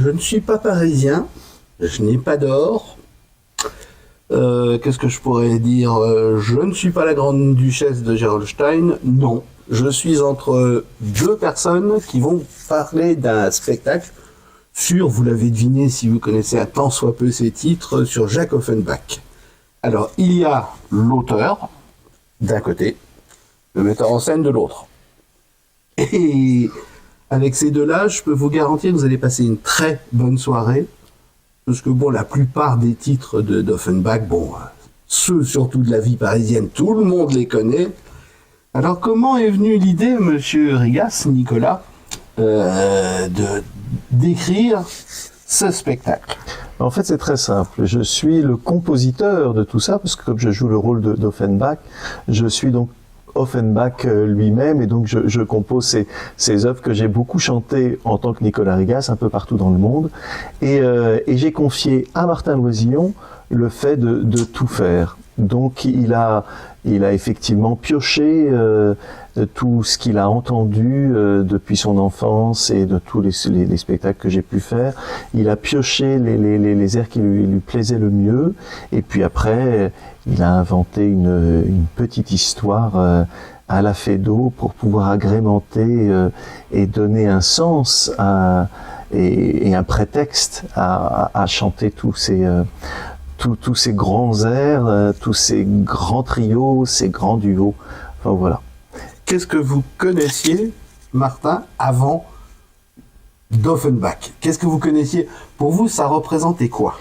Je ne suis pas parisien, je n'ai pas d'or. Qu'est-ce que je pourrais dire? Je ne suis pas la grande duchesse de Gerolstein, non. Je suis entre deux personnes qui vont parler d'un spectacle sur, vous l'avez deviné si vous connaissez un tant soit peu ces titres, sur Jacques Offenbach. Alors, il y a l'auteur d'un côté, le metteur en scène de l'autre. Et avec ces deux-là, je peux vous garantir que vous allez passer une très bonne soirée, parce que bon, la plupart des titres d'Offenbach, bon, ceux surtout de la vie parisienne, tout le monde les connaît. Alors, comment est venue l'idée, monsieur Rigas, Nicolas, d'écrire ce spectacle? En fait, c'est très simple. Je suis le compositeur de tout ça, parce que comme je joue le rôle d'Offenbach, je suis donc Offenbach lui-même, et donc je compose ces œuvres que j'ai beaucoup chantées en tant que Nicolas Rigas un peu partout dans le monde, et j'ai confié à Martin Loisillon le fait de tout faire. Donc il a effectivement pioché tout ce qu'il a entendu depuis son enfance et de tous les spectacles que j'ai pu faire. Il a pioché les airs qui lui plaisaient le mieux, et puis après il a inventé une petite histoire à la Feydeau pour pouvoir agrémenter et donner un sens et un prétexte à chanter tous ces grands airs, tous ces grands trios, ces grands duos. Enfin voilà. Qu'est-ce que vous connaissiez, Martin, avant d'Offenbach? Qu'est-ce que vous connaissiez? Pour vous, ça représentait quoi?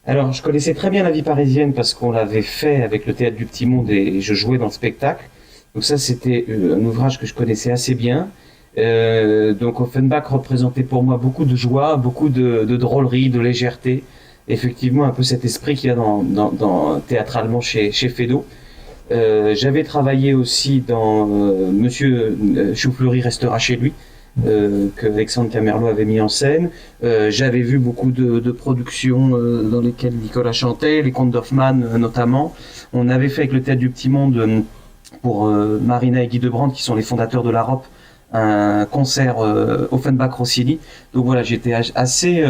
Alors, je connaissais très bien la vie parisienne parce qu'on l'avait fait avec le Théâtre du Petit Monde et je jouais dans le spectacle. Donc ça, c'était un ouvrage que je connaissais assez bien. Donc Offenbach représentait pour moi beaucoup de joie, beaucoup de drôlerie, de légèreté. Effectivement, un peu cet esprit qu'il y a dans théâtralement chez Feydeau. J'avais travaillé aussi dans Monsieur Choufleury restera chez lui, que Alexandre Camerlot avait mis en scène. J'avais vu beaucoup de productions dans lesquelles Nicolas chantait, les contes d'Hoffmann notamment. On avait fait avec le Théâtre du Petit Monde, pour Marina et Guy Debrandt, qui sont les fondateurs de l'Europe, un concert Offenbach-Rossini. Donc voilà, j'étais assez...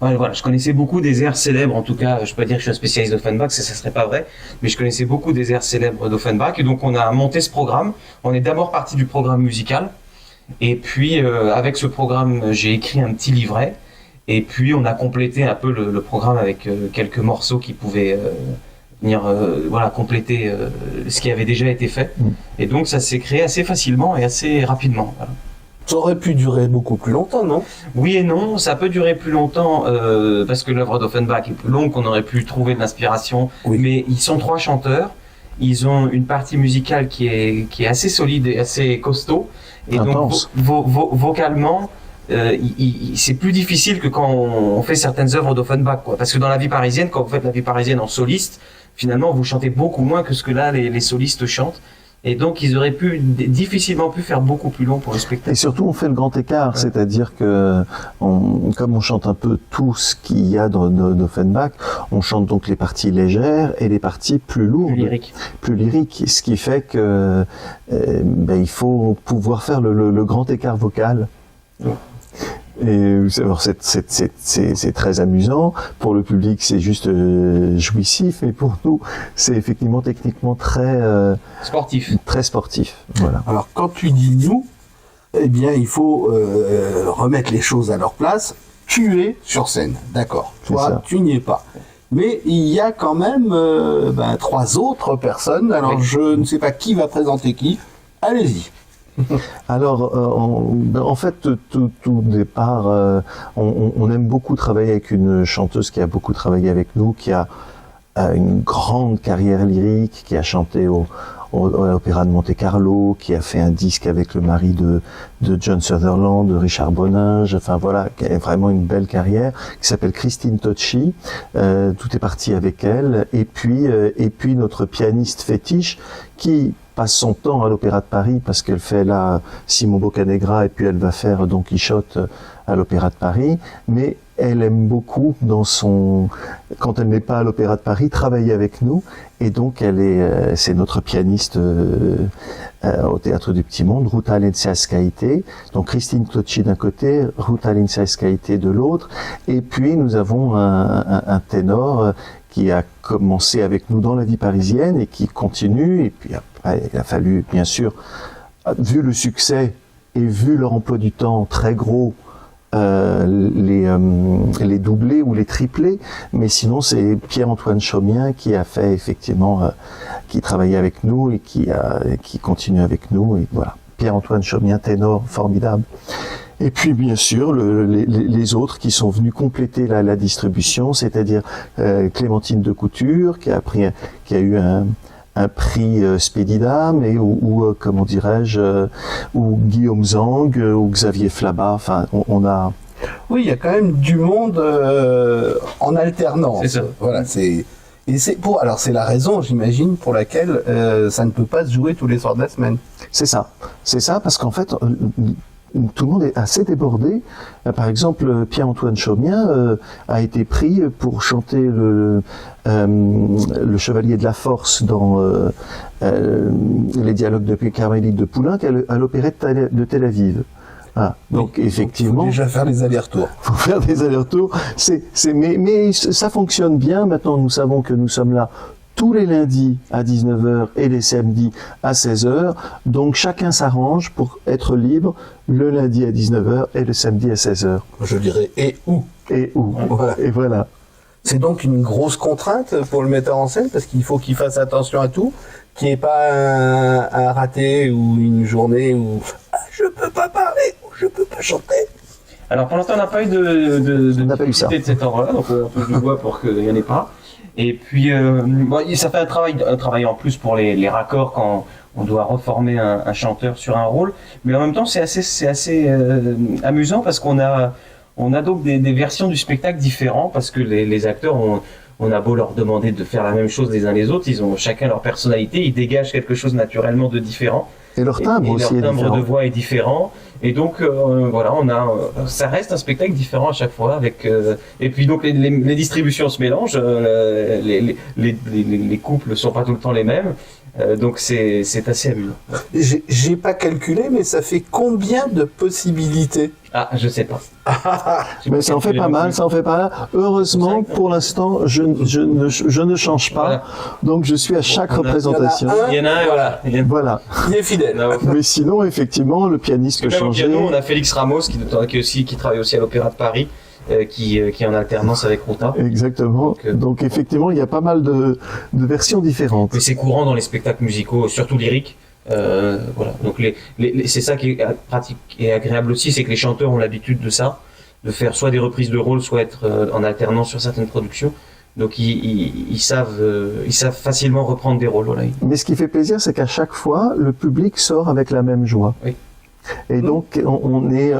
Voilà, je connaissais beaucoup des airs célèbres, en tout cas, je peux pas dire que je suis un spécialiste d'Offenbach, ça serait pas vrai, mais je connaissais beaucoup des airs célèbres d'Offenbach, et donc on a monté ce programme. On est d'abord parti du programme musical, et puis avec ce programme, j'ai écrit un petit livret, et puis on a complété un peu le programme avec quelques morceaux qui pouvaient venir compléter ce qui avait déjà été fait, et donc ça s'est créé assez facilement et assez rapidement. Voilà. Ça aurait pu durer beaucoup plus longtemps, non? Oui et non, ça peut durer plus longtemps parce que l'œuvre d'Offenbach est plus longue, qu'on aurait pu trouver de l'inspiration. Oui. Mais ils sont trois chanteurs, ils ont une partie musicale qui est assez solide et assez costaud. Et intense. Donc vocalement, c'est plus difficile que quand on fait certaines œuvres d'Offenbach, quoi. Parce que dans la vie parisienne, quand vous faites la vie parisienne en soliste, finalement vous chantez beaucoup moins que ce que là les solistes chantent. Et donc, ils auraient difficilement pu faire beaucoup plus long pour le spectacle. Et surtout, on fait le grand écart, c'est-à-dire que, comme on chante un peu tout ce qu'il y a d'Offenbach, on chante donc les parties légères et les parties plus lourdes. Plus lyriques. Ce qui fait que, il faut pouvoir faire le grand écart vocal. Ouais. Et alors c'est très amusant pour le public, c'est juste jouissif, mais pour nous c'est effectivement techniquement très sportif. Voilà. Alors quand tu dis nous, eh bien il faut remettre les choses à leur place. Tu es sur scène, d'accord. Toi tu n'y es pas. Mais il y a quand même trois autres personnes. Alors oui. Je ne sais pas qui va présenter qui. Allez-y. Alors, en fait, tout départ, on aime beaucoup travailler avec une chanteuse qui a beaucoup travaillé avec nous, qui a une grande carrière lyrique, qui a chanté à l'Opéra de Monte-Carlo, qui a fait un disque avec le mari de John Sutherland, de Richard Boninge, enfin voilà, qui a vraiment une belle carrière, qui s'appelle Christine Tocci. Tout est parti avec elle. Et puis notre pianiste fétiche, qui passe son temps à l'Opéra de Paris parce qu'elle fait là Simon Boccanegra et puis elle va faire Don Quichotte à l'Opéra de Paris, mais elle aime beaucoup quand elle n'est pas à l'Opéra de Paris, travailler avec nous. Et donc, c'est notre pianiste au Théâtre du Petit Monde, Ruta Alenciaskaite. Donc, Christine Clocci d'un côté, Ruta Alenciaskaite de l'autre. Et puis, nous avons un ténor qui a commencé avec nous dans la vie parisienne et qui continue. Et puis après, il a fallu, bien sûr, vu le succès et vu leur emploi du temps très gros, les doubler ou les tripler, mais sinon c'est Pierre-Antoine Chaumien qui a fait effectivement, qui travaillait avec nous et qui continue avec nous, et voilà. Pierre-Antoine Chaumien, ténor formidable. Et puis bien sûr les autres qui sont venus compléter la distribution, c'est-à-dire Clémentine de Couture qui a eu un prix Spédidam, ou comment dirais-je, ou Guillaume Zang, ou Xavier Flabat. Enfin, on a. Oui, il y a quand même du monde en alternance. C'est ça. Voilà, c'est la raison, j'imagine, pour laquelle ça ne peut pas se jouer tous les soirs de la semaine. C'est ça, parce qu'en fait, tout le monde est assez débordé. Par exemple, Pierre-Antoine Chaumien a été pris pour chanter le Chevalier de la Force dans les dialogues de Carmélite de Poulenc à l'Opérette de Tel Aviv. Ah, donc oui, effectivement, faut déjà faire les allers-retours. Faut faire des allers-retours. Mais ça fonctionne bien. Maintenant, nous savons que nous sommes là tous les lundis à 19h et les samedis à 16h. Donc chacun s'arrange pour être libre le lundi à 19h et le samedi à 16h. Je dirais et où. Voilà. Et voilà. C'est donc une grosse contrainte pour le metteur en scène parce qu'il faut qu'il fasse attention à tout, qu'il n'y ait pas un raté ou une journée où je peux pas parler ou je peux pas chanter. Alors pour l'instant on n'a pas eu de difficulté de cet ordre-là, donc on touche du bois pour qu'il n'y en ait pas. Et puis ça fait un travail en plus pour les raccords quand on doit reformer un chanteur sur un rôle, mais en même temps c'est assez amusant parce qu'on a donc des versions du spectacle différents parce que les acteurs on a beau leur demander de faire la même chose les uns les autres, ils ont chacun leur personnalité, ils dégagent quelque chose naturellement de différent. Et leur timbre aussi est différent. Leur timbre de voix est différent. Et donc, voilà, ça reste un spectacle différent à chaque fois. Et puis, donc, les distributions se mélangent. Les couples ne sont pas tout le temps les mêmes. Donc, c'est assez amusant. J'ai pas calculé, mais ça fait combien de possibilités? Ah, je sais pas. Mais ça en fait pas mal, ça en fait pas mal. Heureusement, pour l'instant, je ne change pas. Voilà. Donc, je suis à chaque représentation. Il y en a un, voilà. Voilà. Il est fidèle. Mais sinon, effectivement, le pianiste peut changer. Au piano, on a Félix Ramos qui travaille aussi à l'Opéra de Paris. Qui est en alternance avec Ruta. Exactement. Donc effectivement, il y a pas mal de versions différentes. Mais c'est courant dans les spectacles musicaux, surtout lyriques. Voilà. Donc c'est ça qui est pratique et agréable aussi, c'est que les chanteurs ont l'habitude de ça, de faire soit des reprises de rôle, soit être en alternance sur certaines productions. Donc ils savent facilement reprendre des rôles. Voilà. Mais ce qui fait plaisir, c'est qu'à chaque fois, le public sort avec la même joie. Oui. Et donc, on est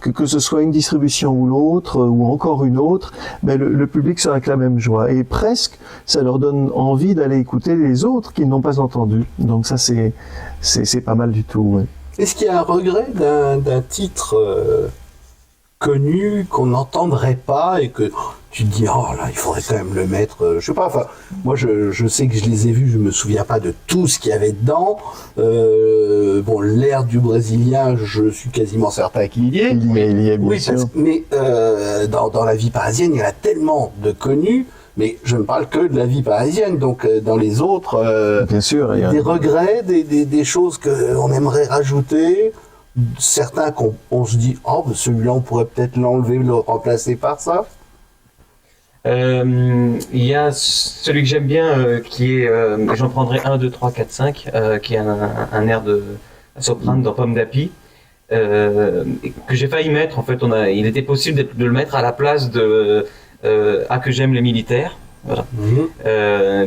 que ce soit une distribution ou l'autre, ou encore une autre, ben le public sera avec la même joie. Et presque, ça leur donne envie d'aller écouter les autres qu'ils n'ont pas entendus. Donc ça, c'est pas mal du tout. Ouais. Est-ce qu'il y a un regret d'un titre connu qu'on n'entendrait pas et que tu te dis oh là il faudrait quand même le mettre, je sais pas, enfin moi je sais que je les ai vus, je me souviens pas de tout ce qu'il y avait dedans, bon l'air du brésilien je suis quasiment certain qu'il y est, il y est bien oui, sûr. Mais dans la vie parisienne il y en a tellement de connus, mais je ne parle que de la vie parisienne, donc dans les autres bien sûr, des regrets, des choses qu'on aimerait rajouter. Certains qu'on se dit oh celui-là on pourrait peut-être l'enlever, le remplacer par ça. Il y a celui que j'aime bien qui est j'en prendrai 1, 2, 3, 4, 5 qui est un air de soprano dans Pomme d'Api que j'ai failli mettre en fait. Il était possible de le mettre à la place de Ah que j'aime les militaires. Voilà.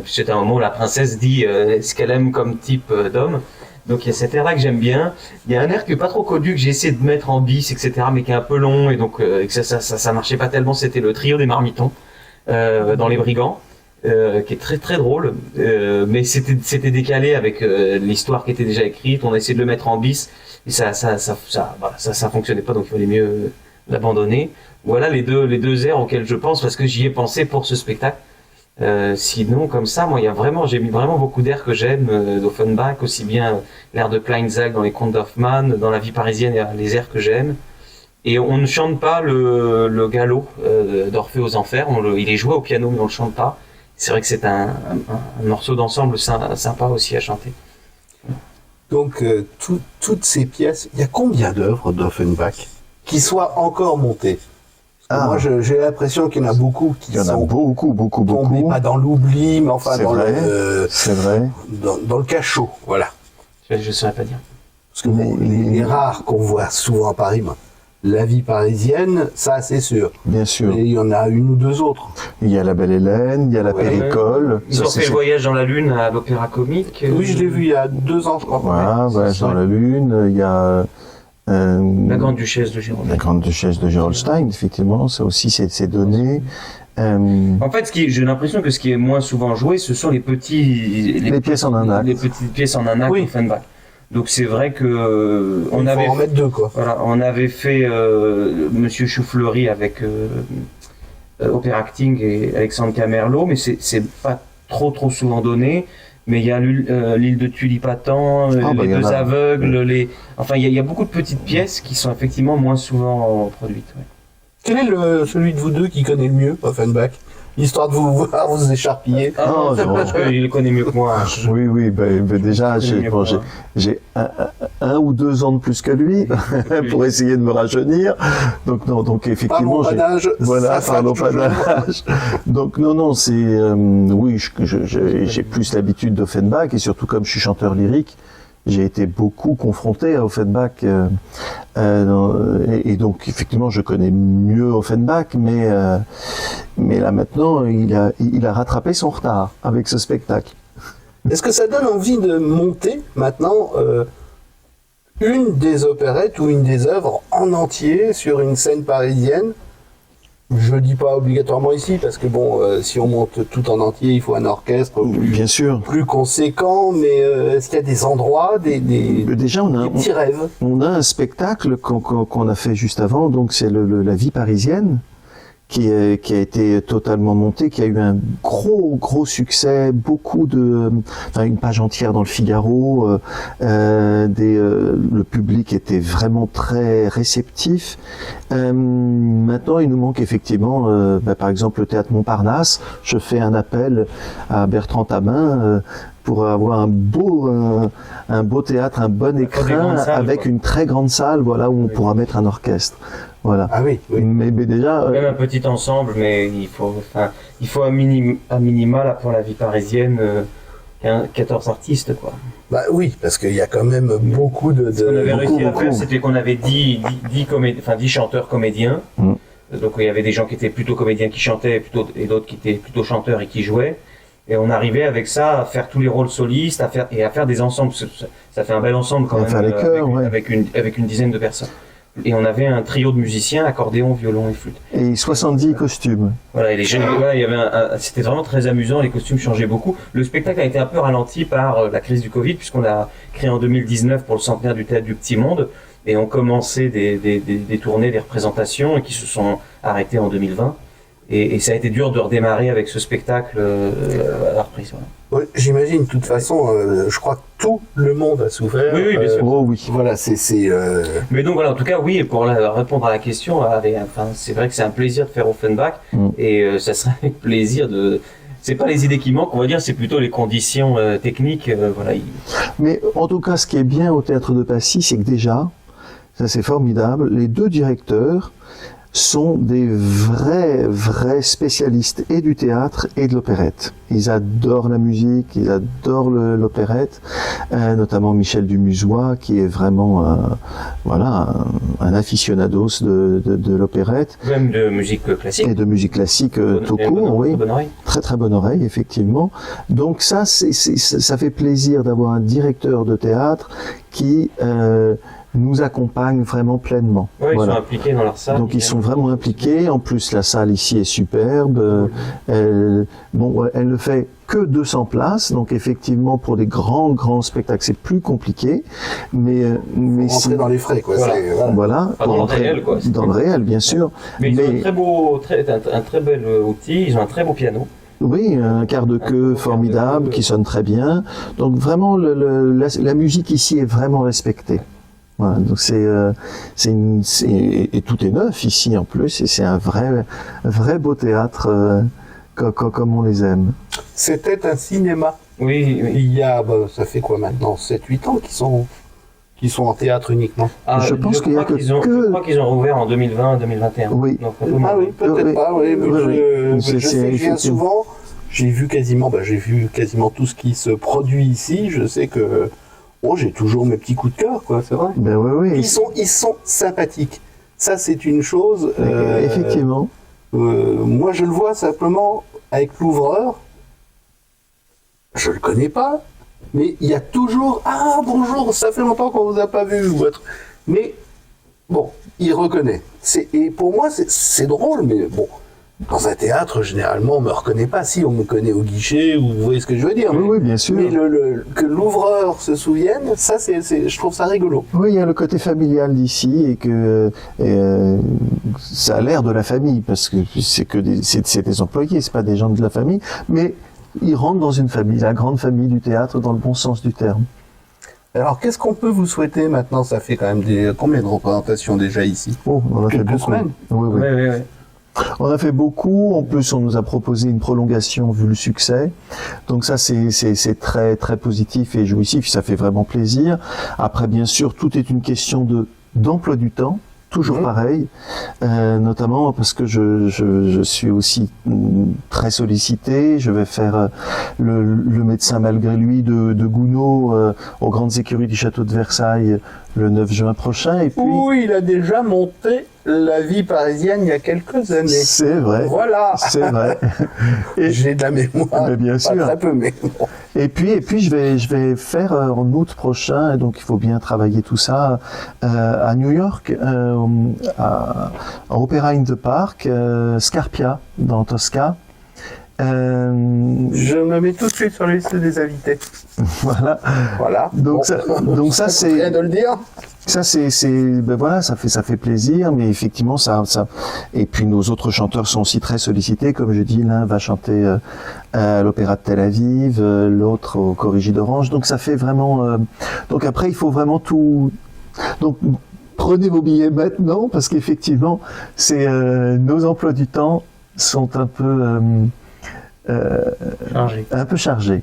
C'est un moment où la princesse dit ce qu'elle aime comme type d'homme. Donc il y a cet air-là que j'aime bien. Il y a un air qui est pas trop connu que j'ai essayé de mettre en bis, etc., mais qui est un peu long et donc que ça marchait pas tellement. C'était le trio des Marmitons dans Les Brigands, qui est très très drôle, mais c'était décalé avec l'histoire qui était déjà écrite. On a essayé de le mettre en bis et ça fonctionnait pas, donc il valait mieux l'abandonner. Voilà les deux airs auxquels je pense parce que j'y ai pensé pour ce spectacle. Sinon, comme ça, moi, j'ai mis vraiment beaucoup d'airs que j'aime d'Offenbach, aussi bien l'air de Kleinzag dans les contes d'Hoffmann, dans La vie parisienne, il y a les airs que j'aime. Et on ne chante pas le galop d'Orphée aux Enfers. Il est joué au piano, mais on le chante pas. C'est vrai que c'est un morceau d'ensemble sympa aussi à chanter. Donc, toutes ces pièces, il y a combien d'œuvres d'Offenbach qui soient encore montées? Moi, j'ai l'impression qu'il y en a beaucoup qui sont tombés pas dans l'oubli, mais enfin c'est vrai. Dans le cachot, voilà. Je ne saurais pas dire. Parce que les rares qu'on voit souvent à Paris, La vie parisienne, ça c'est sûr. Bien sûr. Et il y en a une ou deux autres. Il y a La Belle Hélène, il y a La Péricole. Ils ont fait le voyage dans la Lune à l'Opéra Comique. Oui, je l'ai vu il y a 2 ans, je crois. Voilà, Voyage dans la Lune, il y a... La Grande Duchesse de Gerolstein. La Grande Duchesse de Gerolstein, effectivement, ça aussi c'est donné. En fait, j'ai l'impression que ce qui est moins souvent joué, ce sont les pièces en un acte. Les petites pièces en un acte Offenbach. Donc c'est vrai que on avait en mettre 2 quoi. Voilà, on avait fait Monsieur Choufleury avec Opéra Acting et Alexandre Camerlot, mais c'est pas trop souvent donné. Mais il y a l'île de Tulipatan, les deux aveugles, enfin il y a beaucoup de petites pièces qui sont effectivement moins souvent produites. Ouais. Quel est celui de vous deux qui connaît le mieux Offenbach? Histoire de vous voir vous écharpiller. Parce qu'il connaît mieux que moi. Oui, déjà, j'ai 1 ou 2 ans de plus que lui pour essayer de me rajeunir. Donc effectivement, Donc non, c'est oui, j'ai plus l'habitude d'Offenbach et surtout comme je suis chanteur lyrique, j'ai été beaucoup confronté à Offenbach et donc effectivement je connais mieux Offenbach, mais là maintenant il a rattrapé son retard avec ce spectacle. Est-ce que ça donne envie de monter maintenant une des opérettes ou une des œuvres en entier sur une scène parisienne? Je dis pas obligatoirement ici, parce que si on monte tout en entier, il faut un orchestre bien sûr plus conséquent, mais est-ce qu'il y a des endroits, déjà on a des petits rêves? On a un spectacle qu'on a fait juste avant, donc c'est La vie parisienne, qui a été totalement monté, qui a eu un gros succès, une page entière dans le Figaro, le public était vraiment très réceptif. Maintenant, il nous manque effectivement, par exemple, le théâtre Montparnasse. Je fais un appel à Bertrand Tamin pour avoir un beau théâtre, un bon écrin, avec une très grande salle, voilà, où on pourra mettre un orchestre. Voilà. Ah oui. Mais déjà. Même un petit ensemble, mais il faut à minima là pour La vie parisienne, 14 artistes quoi. Bah oui, parce qu'il y a quand même beaucoup de. Ce qu'on avait réussi à faire, c'était qu'on avait 10 chanteurs comédiens. Donc il y avait des gens qui étaient plutôt comédiens qui chantaient, et d'autres qui étaient plutôt chanteurs et qui jouaient. Et on arrivait avec ça à faire tous les rôles solistes, à faire des ensembles. Ça fait un bel ensemble quand même, avec une dizaine de personnes. Et on avait un trio de musiciens, accordéon, violon et flûte. Et 70 costumes. Voilà, et les jeunes, c'était vraiment très amusant, les costumes changeaient beaucoup. Le spectacle a été un peu ralenti par la crise du Covid, puisqu'on l'a créé en 2019 pour le centenaire du Théâtre du Petit Monde, et on commençait des tournées, des représentations, et qui se sont arrêtées en 2020. Et ça a été dur de redémarrer avec ce spectacle à la reprise. Voilà. Ouais, j'imagine, de toute façon, je crois que tout le monde a souffert. Oui, bien sûr. Oui. Voilà, Mais donc voilà, en tout cas, oui, pour répondre à la question, c'est vrai que c'est un plaisir de faire Offenbach, et ça serait avec plaisir de... C'est pas les idées qui manquent, on va dire, c'est plutôt les conditions techniques. Voilà. Mais en tout cas, ce qui est bien au Théâtre de Passy, c'est que déjà, ça c'est formidable, les 2 directeurs sont des vrais spécialistes et du théâtre et de l'opérette. Ils adorent la musique, ils adorent l'opérette, notamment Michel Dumusois qui est vraiment un aficionados de l'opérette. Même de musique classique. Et de musique classique tout court, oui. Bonne oreille. Très bonne oreille, effectivement. Donc ça fait plaisir d'avoir un directeur de théâtre qui nous accompagnent vraiment pleinement. Ouais, ils Voilà. sont impliqués dans leur salle. Donc ils sont vraiment impliqués. En plus, la salle ici est superbe. Elle ne fait que 200 places. Donc effectivement, pour des grands spectacles, c'est plus compliqué. Mais Rentrer dans les frais, quoi. Voilà. voilà. Pas dans le réel, quoi. Dans le réel, bien sûr. Mais ils ont un très bel outil. Ils ont un très beau piano. Oui, un quart de queue formidable qui sonne très bien. Donc vraiment, la musique ici est vraiment respectée. Voilà, donc et tout est neuf ici en plus, et c'est un vrai beau théâtre comme on les aime. C'était un cinéma. Oui. Il y a, ça fait quoi maintenant, 7-8 ans qu'ils sont en théâtre uniquement. Je pense qu'il y a Je crois qu'ils ont rouvert en 2020-2021. Oui. Donc, Peut-être pas. Oui, oui. Je sais que je viens souvent. J'ai vu quasiment tout ce qui se produit ici. Je sais que j'ai toujours mes petits coups de cœur, quoi. C'est vrai. Ben oui. Ils sont sympathiques. Ça, c'est une chose. Effectivement. Moi, je le vois simplement avec l'ouvreur. Je le connais pas, mais il y a toujours bonjour, ça fait longtemps qu'on vous a pas vu ou autre. Mais bon, il reconnaît. Et pour moi, c'est drôle, mais bon. Dans un théâtre, généralement, on me reconnaît pas. Si, on me connaît au guichet, ou vous voyez ce que je veux dire. Oui, bien sûr. Mais que l'ouvreur se souvienne, ça, je trouve ça rigolo. Oui, il y a le côté familial d'ici, et que ça a l'air de la famille, parce que c'est des employés, c'est pas des gens de la famille, mais ils rentrent dans une famille, la grande famille du théâtre, dans le bon sens du terme. Alors, qu'est-ce qu'on peut vous souhaiter maintenant? Ça fait quand même combien de représentations déjà ici? Oh, on a fait beaucoup. Semaines. Oui. Oui. On a fait beaucoup. En plus, on nous a proposé une prolongation vu le succès. Donc ça, c'est très très positif et jouissif. Ça fait vraiment plaisir. Après, bien sûr, tout est une question d'emploi du temps. Toujours pareil, notamment parce que je suis aussi très sollicité. Je vais faire le médecin malgré lui de Gounod aux grandes écuries du château de Versailles le 9 juin prochain. Et puis, il a déjà monté La Vie parisienne il y a quelques années. C'est vrai. Voilà. C'est vrai. Et j'ai de la mémoire. Mais bien sûr. Pas très peu, mais bon. Et puis je vais faire en août prochain, et donc il faut bien travailler tout ça à New York, à Opera in the Park, Scarpia dans Tosca. Je me mets tout de suite sur la liste des invités. Voilà. Donc ça c'est rien de le dire. Ça ça fait plaisir, mais effectivement ça et puis nos autres chanteurs sont aussi très sollicités, comme je dis, l'un va chanter à l'Opéra de Tel Aviv, l'autre au Corrigi d'Orange, donc ça fait vraiment donc après il faut vraiment tout, donc prenez vos billets maintenant, parce qu'effectivement c'est nos emplois du temps sont un peu chargés.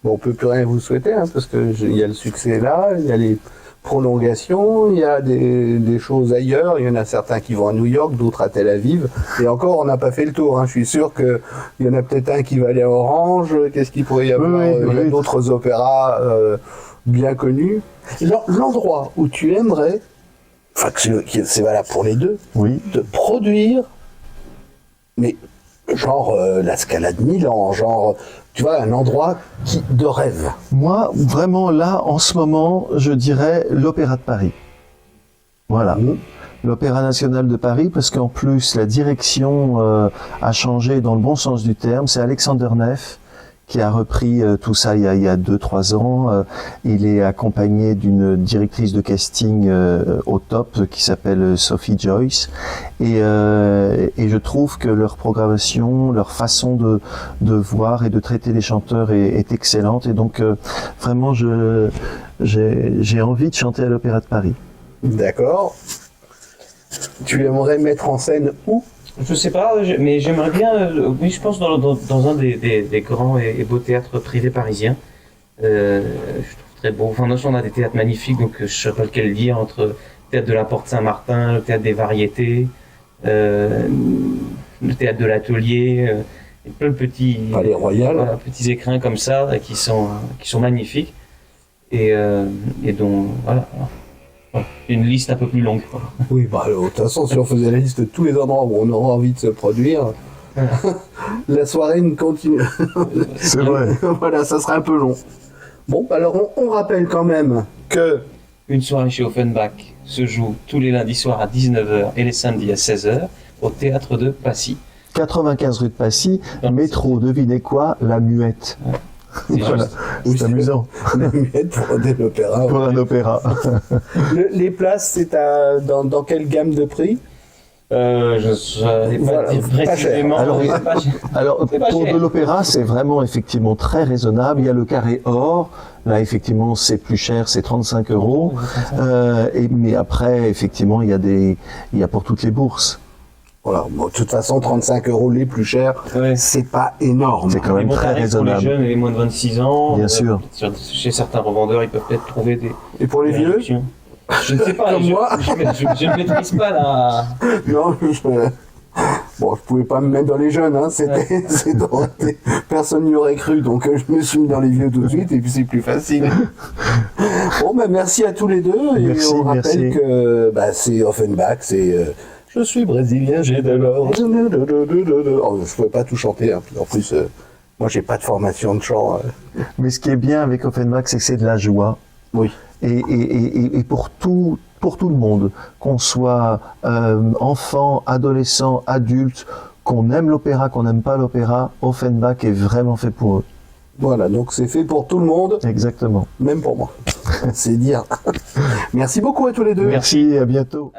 Bon, on peut plus rien vous souhaiter, parce que il y a le succès là, il y a les prolongations, il y a des choses ailleurs, il y en a certains qui vont à New York, d'autres à Tel Aviv, et encore on n'a pas fait le tour, je suis sûr qu'il y en a peut-être un qui va aller à Orange, qu'est-ce qu'il pourrait y avoir, il y a d'autres opéras bien connus. L'endroit où tu aimerais, c'est valable pour les deux, de produire, mais genre la Scala de Milan, genre... Tu vois, un endroit de rêve. Moi, vraiment, là, en ce moment, je dirais l'Opéra de Paris. Voilà. L'Opéra national de Paris, parce qu'en plus, la direction a changé dans le bon sens du terme. C'est Alexander Neff qui a repris tout ça il y a 2-3 ans. Il est accompagné d'une directrice de casting au top qui s'appelle Sophie Joyce. Et je trouve que leur programmation, leur façon de voir et de traiter les chanteurs est excellente. Et donc, vraiment, j'ai envie de chanter à l'Opéra de Paris. D'accord. Tu aimerais mettre en scène où? Je sais pas, mais j'aimerais bien, oui, je pense dans un des grands et beaux théâtres privés parisiens. Je trouve très beau. Enfin, on a des théâtres magnifiques, donc je sais pas lequel dire, entre le théâtre de la Porte Saint-Martin, le théâtre des Variétés, le théâtre de l'Atelier, et plein de petits Palais Royal, petits écrins comme ça qui sont magnifiques et dont voilà. Une liste un peu plus longue. Oui, de toute façon, si on faisait la liste de tous les endroits où on aura envie de se produire, la soirée ne continue. C'est vrai. Voilà, ça sera un peu long. Bon, alors on rappelle quand même que une soirée chez Offenbach se joue tous les lundis soirs à 19h et les samedis à 16h au théâtre de Passy. 95 rue de Passy, Non, métro, devinez quoi? La Muette. C'est Voilà. juste. Oui, C'est amusant. La muette pour l'opéra. Pour un opéra. Les places, c'est dans quelle gamme de prix? Je ne saurais pas Voilà, dire pas cher. précisément. Alors, mais c'est pas cher. Alors, C'est pas pour cher. de l'opéra, c'est vraiment effectivement très raisonnable. Il y a le carré or. Là, effectivement, c'est plus cher, c'est 35 euros. Mais après, effectivement, il y a pour toutes les bourses. Voilà. Bon, de toute façon, 35 euros les plus chers, Ouais. c'est pas énorme. C'est quand Les même bons très tarifs pour les raisonnable. jeunes et les moins de 26 ans. Bien sûr. Chez certains revendeurs, ils peuvent peut-être trouver des Et pour les vieux? réductions. Je ne sais pas. Comme moi. Je ne maîtrise pas la. Non, bon, je pouvais pas me mettre dans les jeunes, hein. Personne n'y aurait cru, donc je me suis mis dans les vieux tout de suite, et puis c'est plus facile. Bon, ben merci à tous les deux, et Merci, on rappelle merci. que c'est Offenbach, c'est je suis brésilien, j'ai de l'or. Oh, je pouvais pas tout chanter, hein. Puis en plus, moi j'ai pas de formation de chant. Mais ce qui est bien avec Offenbach, c'est que c'est de la joie. Oui. Et pour tout le monde, qu'on soit enfant, adolescent, adulte, qu'on aime l'opéra, qu'on n'aime pas l'opéra, Offenbach est vraiment fait pour eux. Voilà, donc c'est fait pour tout le monde, Exactement. même pour moi. C'est dire. Merci beaucoup à tous les deux. Merci, à bientôt.